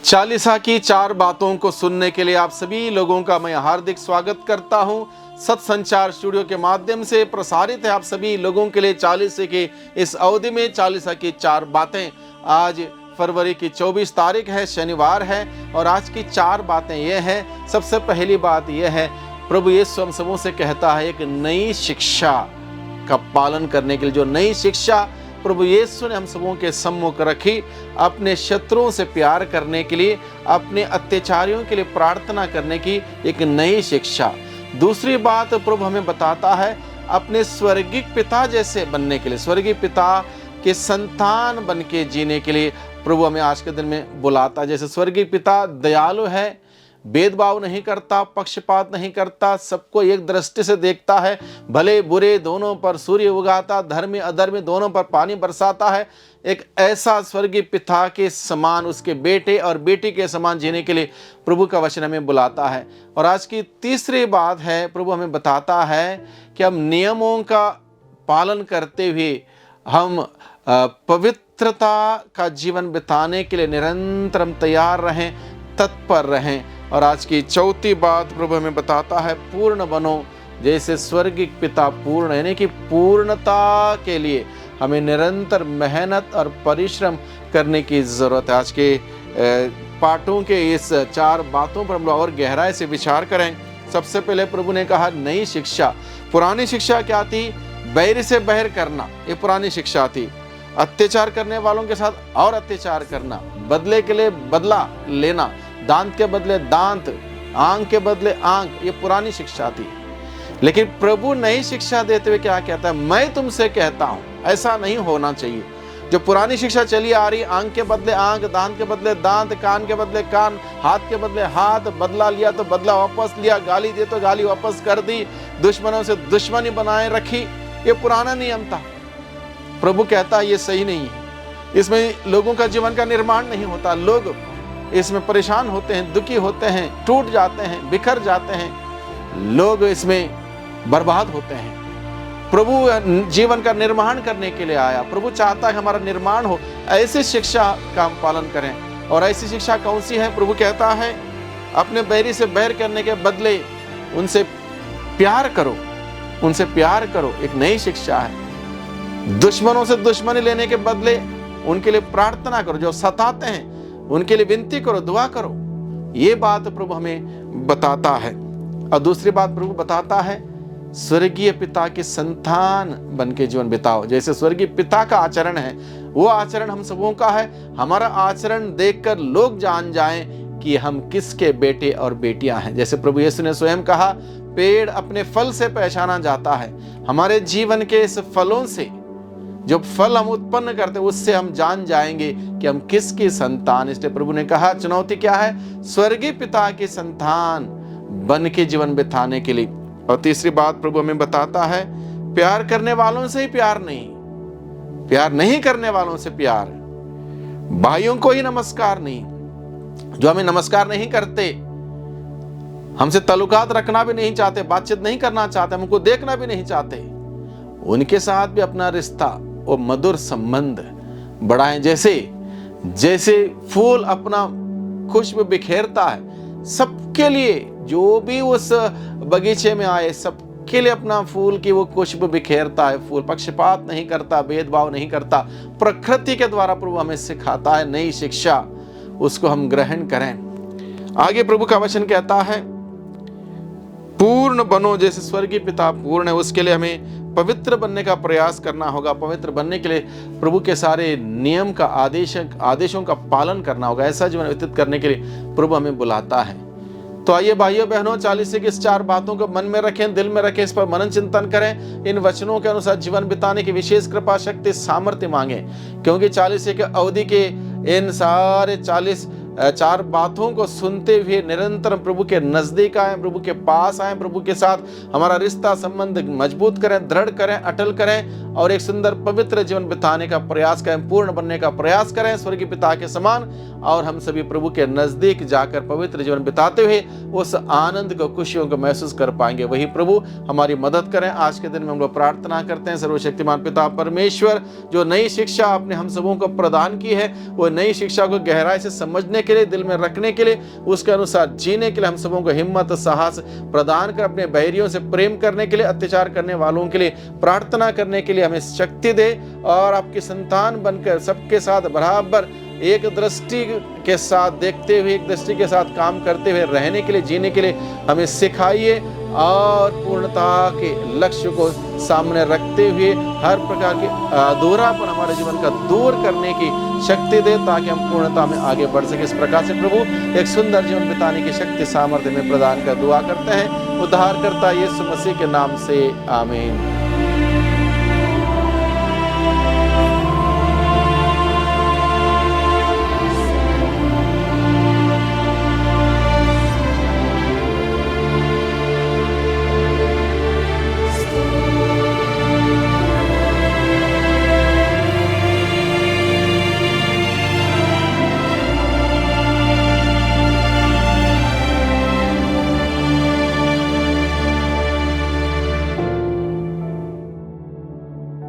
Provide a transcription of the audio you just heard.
चालीसा की चार बातों को सुनने के लिए आप सभी लोगों का मैं हार्दिक स्वागत करता हूं। सत्संचार स्टूडियो के माध्यम से प्रसारित है आप सभी लोगों के लिए चालीसे की इस अवधि में चालीसा की चार बातें। आज फरवरी की 24 तारीख है, शनिवार है, और आज की चार बातें ये हैं। सबसे पहली बात यह है, प्रभु यीशु हम सबों से कहता है एक नई शिक्षा का पालन करने के लिए, जो नई शिक्षा प्रभु यीशु ने हम सबों के सम्मुख रखी, अपने शत्रुओं से प्यार करने के लिए, अपने अत्याचारियों के लिए प्रार्थना करने की एक नई शिक्षा। दूसरी बात प्रभु हमें बताता है अपने स्वर्गीय पिता जैसे बनने के लिए, स्वर्गीय पिता के संतान बन के जीने के लिए प्रभु हमें आज के दिन में बुलाता है। जैसे स्वर्गीय पिता दयालु है, भेदभाव नहीं करता, पक्षपात नहीं करता, सबको एक दृष्टि से देखता है, भले बुरे दोनों पर सूर्य उगाता, धर्मी अधर्मी दोनों पर पानी बरसाता है। एक ऐसा स्वर्गीय पिता के समान, उसके बेटे और बेटी के समान जीने के लिए प्रभु का वचन हमें बुलाता है। और आज की तीसरी बात है, प्रभु हमें बताता है कि हम नियमों का पालन करते हुए हम पवित्रता का जीवन बिताने के लिए निरंतर हम तैयार रहें, तत्पर रहें। और आज की चौथी बात प्रभु हमें बताता है पूर्ण बनो जैसे स्वर्गीय पिता पूर्ण, यानी कि पूर्णता के लिए हमें निरंतर मेहनत और परिश्रम करने की ज़रूरत है। आज के पाठों के इस चार बातों पर हम लोग और गहराई से विचार करें। सबसे पहले प्रभु ने कहा नई शिक्षा। पुरानी शिक्षा क्या थी? बैर से बैर करना, ये पुरानी शिक्षा थी। अत्याचार करने वालों के साथ और अत्याचार करना, बदले के लिए बदला लेना, दांत के बदले दांत, आंख के बदले आंख, ये पुरानी शिक्षा थी। लेकिन प्रभु नई शिक्षा देते हुए क्या कहता है? मैं तुमसे कहता हूं ऐसा नहीं होना चाहिए। जो पुरानी शिक्षा चली आ रही, आंख के बदले आंख, दांत के बदले दांत, कान के बदले कान, हाथ के बदले हाथ, बदला लिया तो बदला वापस लिया, गाली दी तो गाली वापस कर दी, दुश्मनों से दुश्मनी बनाए रखी, ये पुराना नियम था। प्रभु कहता है ये सही नहीं है, इसमें लोगों का जीवन का निर्माण नहीं होता, लोग इसमें परेशान होते हैं, दुखी होते हैं, टूट जाते हैं, बिखर जाते हैं, लोग इसमें बर्बाद होते हैं। प्रभु जीवन का निर्माण करने के लिए आया। प्रभु चाहता है हमारा निर्माण हो, ऐसी शिक्षा का हम पालन करें। और ऐसी शिक्षा कौन सी है? प्रभु कहता है अपने बैरी से बैर करने के बदले उनसे प्यार करो, उनसे प्यार करो, एक नई शिक्षा है। दुश्मनों से दुश्मनी लेने के बदले उनके लिए प्रार्थना करो, जो सताते हैं उनके लिए विनती करो, दुआ करो। ये बात प्रभु हमें बताता है। और दूसरी बात प्रभु बताता है स्वर्गीय पिता के संतान बन के जीवन बिताओ। जैसे स्वर्गीय पिता का आचरण है, वो आचरण हम सबों का है। हमारा आचरण देखकर लोग जान जाएं कि हम किसके बेटे और बेटियां हैं। जैसे प्रभु यीशु ने स्वयं कहा, पेड़ अपने फल से पहचाना जाता है। हमारे जीवन के इस फलों से, जो फल हम उत्पन्न करते हैं, उससे हम जान जाएंगे कि हम किसकी संतान। इसलिए प्रभु ने कहा चुनौती क्या है? स्वर्गीय पिता की संतान बन के जीवन बिताने के लिए। और तीसरी बात प्रभु हमें बताता है प्यार करने वालों से ही प्यार नहीं, प्यार नहीं करने वालों से प्यार। भाइयों को ही नमस्कार नहीं, जो हमें नमस्कार नहीं करते, हमसे ताल्लुकात रखना भी नहीं चाहते, बातचीत नहीं करना चाहते, हमको देखना भी नहीं चाहते, उनके साथ भी अपना रिश्ता और मधुर संबंध बढ़ाएं। जैसे फूल अपना खुशबू बिखेरता है सबके लिए, जो भी उस बगीचे में आए सबके लिए अपना फूल की वो खुशबू बिखेरता है। फूल पक्षपात नहीं करता, भेदभाव नहीं करता। प्रकृति के द्वारा प्रभु हमें सिखाता है नई शिक्षा, उसको हम ग्रहण करें। आगे प्रभु का वचन कहता है पूर्ण बनो जैसे स्वर्गीय पिता पूर्ण है। उसके लिए हमें पवित्र बनने का प्रयास करना होगा। पवित्र बनने के लिए प्रभु के सारे नियम का आदेशों का पालन करना होगा। ऐसा जीवन व्यतीत करने के लिए प्रभु हमें बुलाता है। तो आइए भाइयों बहनों, चालीसे की इस चार बातों को मन में रखें, दिल में रखें, इस पर मनन चिंतन करें, इन वचनों के अनुसार जीवन बिताने की विशेष कृपा शक्ति सामर्थ्य मांगे। क्योंकि चालीसे के अवधि के इन सारे 40 चार बातों को सुनते हुए निरंतर प्रभु के नजदीक आए, प्रभु के पास आए, प्रभु के साथ हमारा रिश्ता संबंध मजबूत करें, दृढ़ करें, अटल करें और एक सुंदर पवित्र जीवन बिताने का प्रयास करें, पूर्ण बनने का प्रयास करें स्वर्गीय पिता के समान। और हम सभी प्रभु के नजदीक जाकर पवित्र जीवन बिताते हुए उस आनंद को, खुशियों को महसूस कर पाएंगे। वही प्रभु हमारी मदद करें। आज के दिन में हम लोग प्रार्थना करते हैं सर्वशक्तिमान पिता परमेश्वर, जो नई शिक्षा आपने हम सबों को प्रदान की है, वो नई शिक्षा को गहराई से समझने के लिए, दिल में रखने के लिए, उसके अनुसार जीने के लिए हम सबों को हिम्मत साहस प्रदान कर, अपने बैरियों से प्रेम करने के लिए, अत्याचार करने वालों के लिए प्रार्थना करने के लिए हमें शक्ति दे और आपकी संतान बनकर सबके साथ बराबर एक दृष्टि के साथ देखते हुए, एक दृष्टि के साथ काम करते हुए रहने के लिए, जीने के लिए हमें सिखाइए और पूर्णता के लक्ष्य को सामने रखते हुए हर प्रकार के अधूरापन हमारे जीवन का दूर करने की शक्ति दे, ताकि हम पूर्णता में आगे बढ़ सके। इस प्रकार से प्रभु एक सुंदर जीवन बिताने की शक्ति सामर्थ्य में प्रदान कर दुआ करते हैं उद्धारकर्ता यीशु मसीह के नाम से, आमीन।